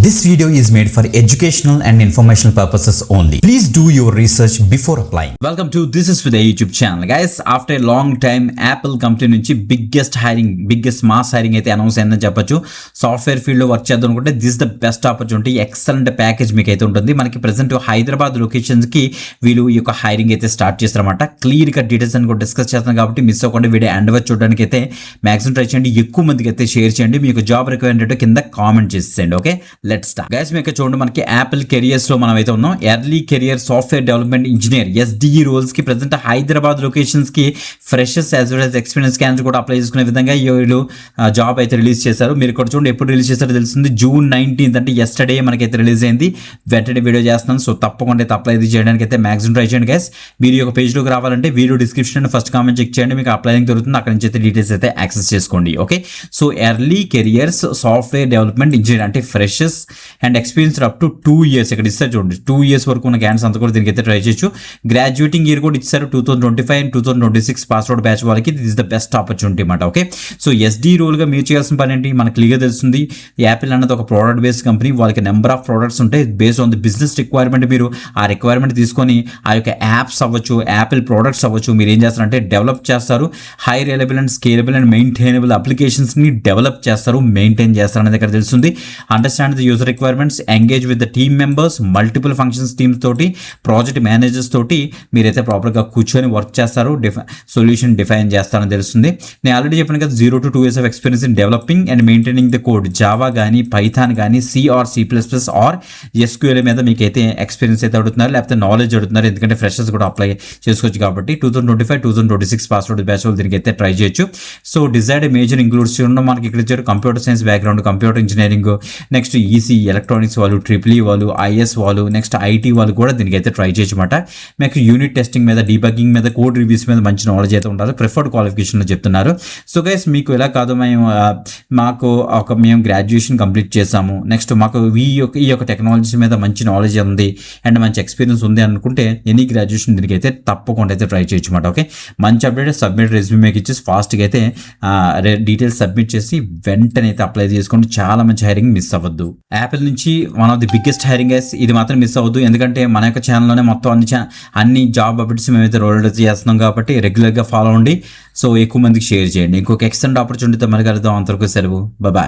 This video is made for educational and informational purposes only. Please do your research before applying. Welcome to This is with a YouTube channel. Guys, after a long time, Apple company నుంచి biggest mass hiring అయితే announce అయిందని చెప్పొచ్చు. Software field లో work చేద్దాం అనుకుంటే this the best opportunity. Excellent package మీకు అయితే ఉంటుంది. మనకి ప్రెసెంట్ హైదరాబాద్ లొకేషన్స్ కి వీళ్ళు ఈ యొక్క హైరింగ్ అయితే స్టార్ట్ చేస్తారన్నమాట. క్లియర్ గా డీటెయిల్స్ అని కూడా డిస్కస్ చేస్తాం కాబట్టి మిస్ అవ్వకుండా వీడియో ఎండ్ వరకు చూడడానికి అయితే మాక్సిమం ట్రై చేయండి. ఎక్కువ మందికి అయితే షేర్ చేయండి. మీకు జాబ్ రిక్వైర్మెంట్ కింద కామెంట్ చేసేయండి. Okay, let's start. గైస్ మీకు చూడండి, మనకి యాపిల్ కెరియర్స్ లో మనం అయితే ఉన్నాం. Early career software development engineer SDE roles కి ప్రెసెంట్ హైదరాబాద్ లొకేషన్స్ కి freshers as well as experience candidates కూడా అప్లై చేసుకునే విధంగా వీళ్ళు జాబ్ అయితే రిలీజ్ చేశారు. మీరు ఇక్కడ చూడండి, ఎప్పుడు రిలీజ్ చేశారో తెలుస్తుంది. June 19th అంటే ఎస్టర్డే మనకైతే రిలీజ్ అయింది. వెంటనే వీడియో చేస్తున్నాను. సో తప్పకుండా అయితే అప్లై చేయడానికి అయితే మాక్సిమం ట్రై చేయండి. గైస్ మీరు ఈ యొక్క పేజ్లోకి రావాలంటే video description first comment check చేయండి. మీకు అప్లైయింగ్ దొరుకుతుంది. అక్కడ నుంచి అయితే డీటెయిల్స్ అయితే యాక్సెస్ చేసుకోండి. Okay, so early careers software development engineer అంటే freshers and experience up to 2 years ఇక్కడ ఇస్తారు. చూడండి, 2 years వరకు ఉన్న క్యాండిడేట్స్ అంతా కూడా దీనికి అయితే ట్రై చేయొచ్చు. గ్రాడ్యుయేటింగ్ ఇయర్ కూడా ఇచ్చారు. 2025 and 2026 పాస్అవుట్ బ్యాచ్ వాళ్ళకి దిస్ ద బెస్ట్ ఆపర్చునిటీ అన్నమాట. ఓకే, సో SD రోల్గా మీరు చేయాల్సిన పని ఏంటి మనకు క్లియర్గా తెలుస్తుంది. యాపిల్ అన్నది ఒక ప్రోడక్ట్ బేస్డ్ కంపెనీ. వాళ్ళకి నెంబర్ ఆఫ్ ప్రోడక్ట్స్ ఉంటాయి. Based on the business requirement మీరు ఆ రిక్వైర్మెంట్ తీసుకొని ఆ యొక్క యాప్స్ అవ్వచ్చు, యాపిల్ ప్రోడక్ట్స్ అవ్వచ్చు, మీరు ఏం చేస్తారంటే డెవలప్ చేస్తారు. High reliable and scalable and maintainable అప్లికేషన్స్ని డెవలప్ చేస్తారు, మెయింటైన్ చేస్తారు అనేది ఇక్కడ తెలుస్తుంది. Understand the user requirements, engage with the team members, multiple functions teams తోటి, ప్రాజెక్ట్ మేనేజర్స్ తోటి మీరైతే ప్రాపర్గా కూర్చొని వర్క్ చేస్తారు, సొల్యూషన్ డిఫైన్ చేస్తారని తెలుస్తుంది. నేను ఆల్రెడీ చెప్పాను కదా, 0 to 2 years of experience in developing and maintaining the code. Java కానీ, పైథాన్ కానీ, C or C++ or SQL మీద మీకైతే ఎక్స్పీరియన్స్ అయితే అడుగుతున్నారు, లేకపోతే నాలెడ్జ్ అడుగుతున్నారు. ఎందుకంటే ఫ్రెషర్స్ కూడా అప్లై చేసుకోవచ్చు కాబట్టి 2025, 2026 పాస్అవుట్ బ్యాచ్ వాళ్ళు దీనికి అయితే ట్రై చేయొచ్చు. సో డిజైర్డ్ మేజర్ ఇంక్లూడ్స్ ఉండడం మనకి ఇక్కడ ఇచ్చారు. Computer science background, computer engineering, next EC electronics వాళ్ళు, EEE వాళ్ళు, IS వాళ్ళు, నెక్స్ట్ IT వాళ్ళు కూడా దీనికి అయితే ట్రై చేయొచ్చు అనమాట. మీకు యూనిట్ టెస్టింగ్ మీద, డీబగ్గింగ్ మీద, కోడ్ రివ్యూస్ మీద మంచి నాలెడ్జ్ అయితే ఉండాలి. ప్రిఫర్డ్ క్వాలిఫికేషన్లో చెప్తున్నారు. సో గైస్ మీకు ఎలా కాదు, మేము గ్రాడ్యుయేషన్ కంప్లీట్ చేసాము, నెక్స్ట్ మాకు ఈ యొక్క టెక్నాలజీస్ మీద మంచి నాలెడ్జ్ ఉంది అండ్ మంచి ఎక్స్పీరియన్స్ ఉంది అనుకుంటే ఎనీ గ్రాడ్యుయేషన్ దీనికి అయితే తప్పకుండా అయితే ట్రై చేయొచ్చు అనమాట. ఓకే, మంచి అప్డేట్. సబ్మిట్ రెజ్యూమేకి ఇచ్చేసి ఫాస్ట్గా అయితే డీటెయిల్స్ సబ్మిట్ చేసి వెంటనే అయితే అప్లై చేసుకోండి. చాలా మంచి హైరింగ్ మిస్ అవ్వద్దు. యాపిల్ నుంచి one of the biggest hiring guys, ఇది మాత్రం మిస్ అవ్వద్దు. ఎందుకంటే మన యొక్క ఛానల్లోనే మొత్తం అన్ని జాబ్ అప్డేట్స్ మేమైతే రోల్ చేస్తున్నాం కాబట్టి రెగ్యులర్గా ఫాలో అవ్వండి. సో ఎక్కువ మందికి షేర్ చేయండి. ఇంకొక ఎక్స్టెండ్ ఆపర్చునిటీతో మనకి వెళ్దాం. అంతవరకు సెలవు. బాయ్.